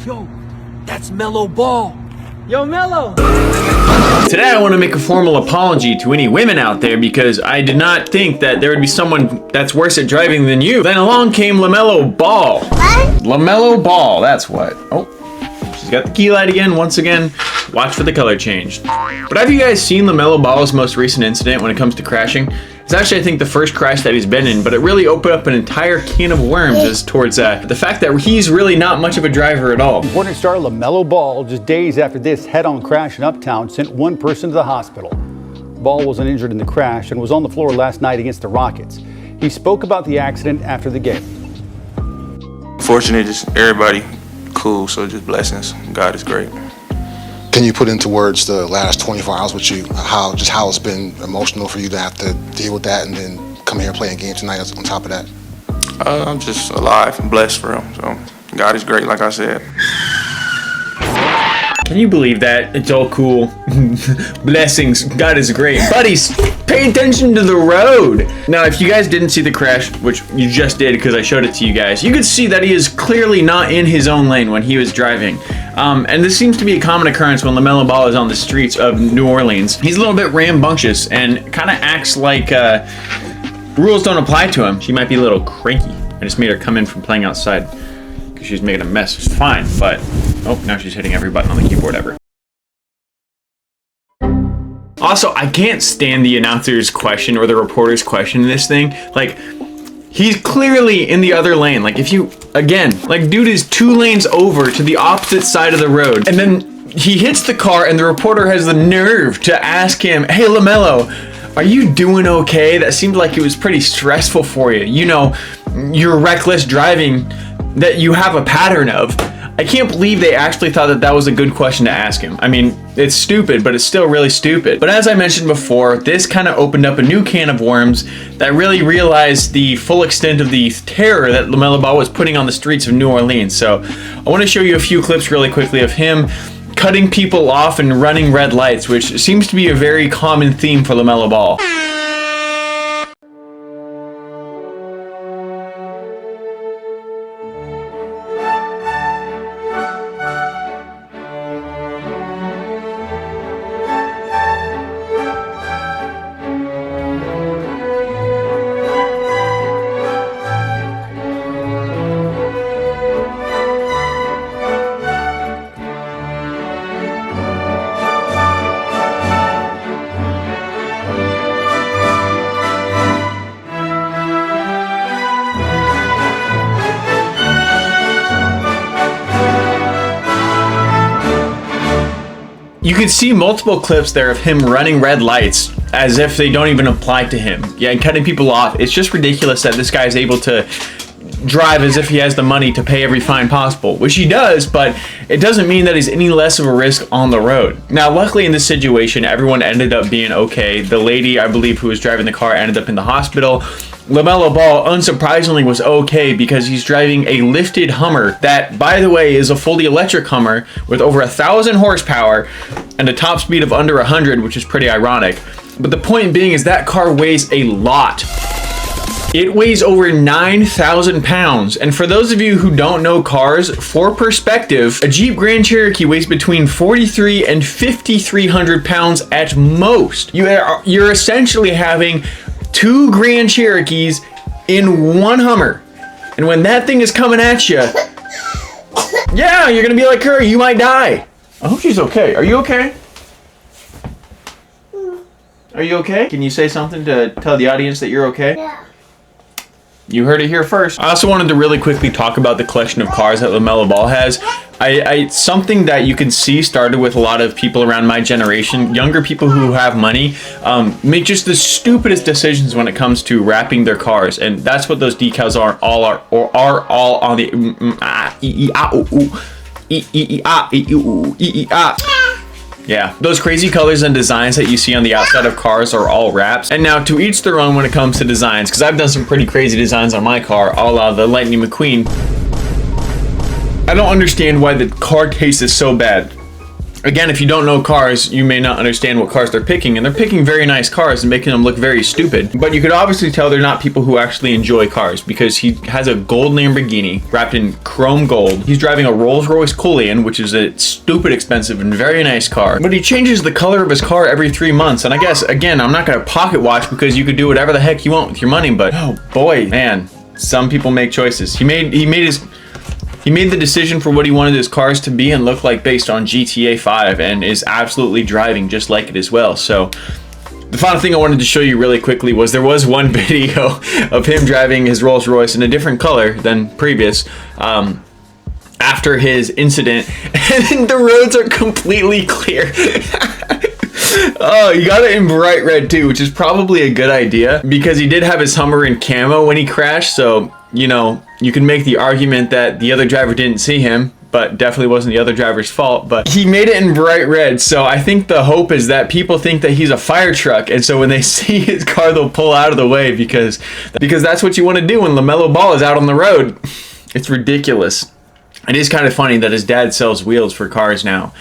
Yo, that's Mellow Ball. Yo, Mello! Today I want to make a formal apology to any women out there because I did not think that there would be someone that's worse at driving than you. Then along came LaMelo Ball. What? LaMelo Ball, that's what. Oh, she's got the key light again, once again. Watch for the color change. But have you guys seen LaMelo Ball's most recent incident when it comes to crashing? It's actually, I think, the first crash that he's been in, but it really opened up an entire can of worms as towards the fact that he's really not much of a driver at all. Important star LaMelo Ball, just days after this head-on crash in Uptown, sent one person to the hospital. Ball wasn't injured in the crash and was on the floor last night against the Rockets. He spoke about the accident after the game. Fortunately, just everybody cool, so just blessings. God is great. Can you put into words the last 24 hours with you, how it's been emotional for you to have to deal with that and then come here and play a game tonight on top of that? I'm just alive and blessed for him, so God is great, like I said. Can you believe that? It's all cool. Blessings, God is great. Buddies, pay attention to the road. Now, if you guys didn't see the crash, which you just did because I showed it to you guys, you could see that he is clearly not in his own lane when he was driving. And this seems to be a common occurrence when LaMelo Ball is on the streets of New Orleans. He's a little bit rambunctious and kind of acts like rules don't apply to him. She might be a little cranky. I just made her come in from playing outside because she's making a mess. It's fine, but oh, now she's hitting every button on the keyboard ever. Also, I can't stand the announcer's question or the reporter's question in this thing. Like, he's clearly in the other lane. Like, if you, again, like, dude is 2 lanes over to the opposite side of the road. And then he hits the car and the reporter has the nerve to ask him, hey, LaMelo, are you doing okay? That seemed like it was pretty stressful for you. You know, your reckless driving that you have a pattern of. I can't believe they actually thought that that was a good question to ask him. I mean, it's stupid, but it's still really stupid. But as I mentioned before, this kind of opened up a new can of worms that really realized the full extent of the terror that LaMelo Ball was putting on the streets of New Orleans. So I want to show you a few clips really quickly of him cutting people off and running red lights, which seems to be a very common theme for LaMelo Ball. You can see multiple clips there of him running red lights as if they don't even apply to him. Yeah, and cutting people off. It's just ridiculous that this guy is able to drive as if he has the money to pay every fine possible, which he does, but it doesn't mean that he's any less of a risk on the road. Now, luckily in this situation, everyone ended up being okay. The lady, I believe, who was driving the car ended up in the hospital. LaMelo Ball, unsurprisingly, was okay because he's driving a lifted Hummer that, by the way, is a fully electric Hummer with over 1,000 horsepower and a top speed of under 100, which is pretty ironic. But the point being is that car weighs a lot. It weighs over 9,000 pounds. And for those of you who don't know cars, for perspective, a Jeep Grand Cherokee weighs between 4,300 and 5,300 pounds at most. You're essentially having 2 Grand Cherokees in one Hummer. And when that thing is coming at you, yeah, you're gonna be like her, you might die. I hope she's okay. Are you okay? Are you okay? Can you say something to tell the audience that you're okay? Yeah. You heard it here first. I also wanted to really quickly talk about the collection of cars that LaMelo Ball has. Something that you can see started with a lot of people around my generation, younger people who have money, make just the stupidest decisions when it comes to wrapping their cars, and that's what those decals are all on the Yeah, those crazy colors and designs that you see on the outside of cars are all wraps. And now, to each their own when it comes to designs, because I've done some pretty crazy designs on my car, a la the Lightning McQueen. I don't understand why the car taste is so bad. Again, if you don't know cars, you may not understand what cars they're picking, and they're picking very nice cars and making them look very stupid. But you could obviously tell they're not people who actually enjoy cars, because he has a gold Lamborghini wrapped in chrome gold. He's driving a Rolls-Royce Cullinan, which is a stupid expensive and very nice car. But he changes the color of his car every 3 months. And I guess, again, I'm not gonna pocket watch because you could do whatever the heck you want with your money, but oh boy, man, some people make choices. He made the decision for what he wanted his cars to be and look like based on GTA 5, and is absolutely driving just like it as well. So the final thing I wanted to show you really quickly was there was one video of him driving his Rolls Royce in a different color than previous after his incident, and the roads are completely clear. Oh, you got it in bright red too, which is probably a good idea because he did have his Hummer in camo when he crashed. So, you know, you can make the argument that the other driver didn't see him, but definitely wasn't the other driver's fault. But he made it in bright red. So I think the hope is that people think that he's a fire truck. And so when they see his car, they'll pull out of the way because that's what you want to do when LaMelo Ball is out on the road. It's ridiculous. It is kind of funny that his dad sells wheels for cars now.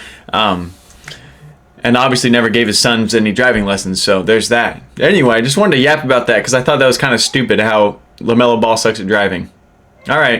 And obviously never gave his sons any driving lessons, so there's that. Anyway, I just wanted to yap about that because I thought that was kind of stupid how LaMelo Ball sucks at driving. All right.